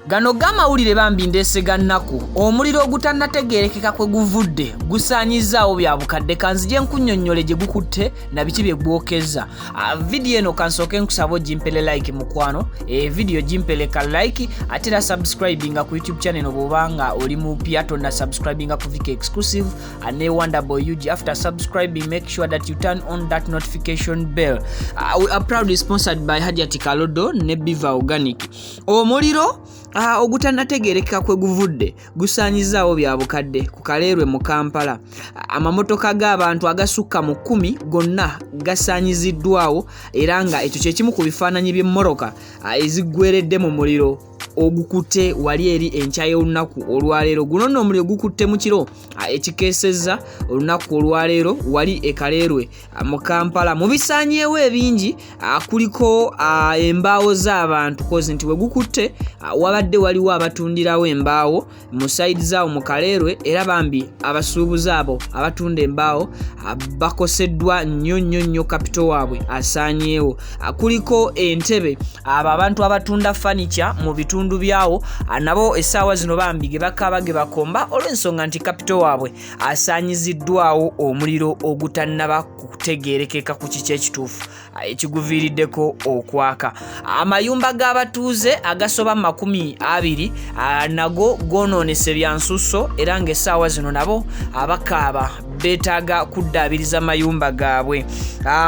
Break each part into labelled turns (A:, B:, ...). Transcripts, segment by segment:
A: Gano gamawulire bambi ndesega nnaku omuliro ogutannategeerekeka kwe guvudde gusaanyizaawo bya bukadde kanzije nkunnyonnyole gye gukutte na biki bye gwokeza. Vidiyo eno kansooke nkusaba ogimpele like mukwano, vidiyo gimpeleka like ate era subscribinga ku YouTube channel bw'obanga oli mupya tonna subscribinga ku VK Exclusive ne Wonderboy UG. After subscribing, make sure that you turn on that notification bell. We are proudly sponsored by Hajati Kalodo ne Biva Organic. Omuliro ogutannategeerekeka kwe guvudde gusaanyizaawo bya bukadde ku Kaleerwe mu Kampala. Amamotoka g'abantu agasukka mu 10 gonna gasaanyiziddwawo era nga ekyo kye kimu ku bifaananyi by'emmoroka eziggweredde mu muliro ogukutte wali eri enkya y'olunaku olwaleero. Guno nno omuliro gukutte mu kiro ekikeesezza olunaku olwaleero wali e Kaleerwe mu Kampala. Mu bisaanyeewo ebingi kuliko embaawo z'abantu kozi nti we gukutte wabadde waliwo abatundirawo embaawo mu side zaawo mu Kaleerwe era bambi abasuubuzi abo abatunda embaawo bakoseddwa nnyo kapito waabwe asaanyeewo. Kuliko entebe abo abantu abatunda furniture mu bitundu byawo nabo essaawa zino bambi ge bakaba ge bakomba olw'ensonga nti kapito waabwe asaanyiziddwawo omuliro ogutannaba kutegeerekeka ku kiki ekituufu ekiguviiriddeko okwaka. Amayumba g'abatuuze agasoba 20 nago gonoonese bya nsusso era ng'essaawa zino nabo abakaaba beetaaga kuddaabiriza mayumba gaabwe.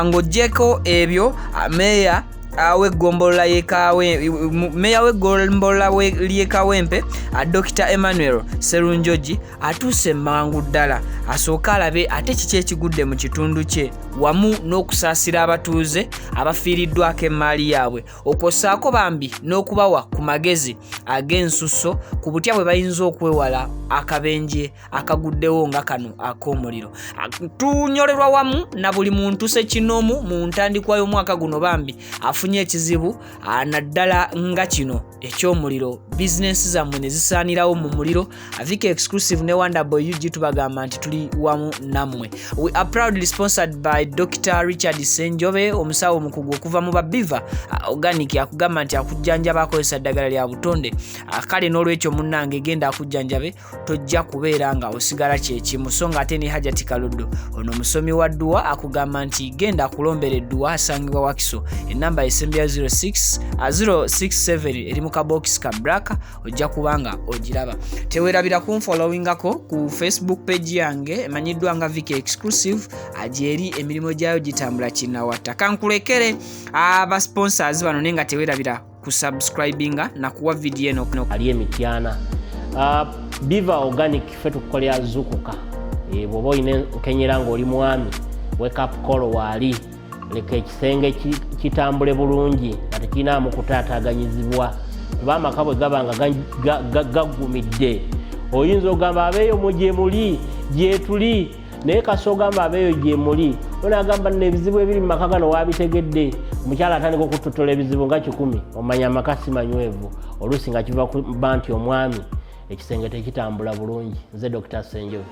A: Ng'oggyeko ebyo meeya w'eggombolola ly'Ekawempe Dr. Emmanuel Serunjogi atuuse mangu ddala asooka alabe ate kiki ekigudde mu kitundu kye wamu n'okusaasira abatuuze abafiiriddwako emmaali yaabwe okwosaako bambi n'okubawa ku magezi ag'ensusso ku butya bwe bayinza okwewala akabenje akaguddewo nga kano ak'omuliro. Tunyolerwa wamu na buli muntu sekinoomu mu ntandikwa y'omwaka guno bambi afunye ekizibu naddala nga kino eky'omuliro. Bizinensi zammwe ne zisaanirawo mu muliro. VK Exclusive ne Wonderboy UG tubagamba nti tuli wamu nammwe. We are proudly sponsored by Dr. Richard Senjobe, omusawo omukugu okuva mu Biva Organic akugamba nti akujjanjaba akozesa ddagala lya butonde. Kale n'olwekyo munnange genda akujjanjabe tojja kubeera nga osigala kyekimu so nga ate ne Hajati Kalodo ono omusomi wa dduwa akugamba nti genda akulombera edduwa asangibwa Wakiso. Enamba esembya 067 eri mu kabox ka black ojja kubanga ogiraba. Tewerabira kunfollowingako ku Facebook page yange emanyiddwa nga VK Exclusive agyeri emirimu gyayo gitambula kinawata. Kankulekere aba sponsors bano nenga tewerabira ku subscribinga na kuwa video eno
B: ali emityana. Biva Organic fetu kukolya zukuka bwoba oyina okenyera ng'oli mwami wake up call waali leka ekisenge kitambule bulungi nga tekinaamu kutaataaganyizibwa kuba amaka bwe gaba nga gaggumidde. Oyinza ogamba abeeyo mu gye muli gye tuli naye kasi ogamba abeeyo gye muli onagamba n'ebizibu ebiri mu maka gano waabitegedde. Omukyala atandika okututola ebizibu nga 10 omanya amaka si manywevu oluusi nga kiva ku banti omwami ekisenge tekitambula bulungi. Nze Dr. Senjobe.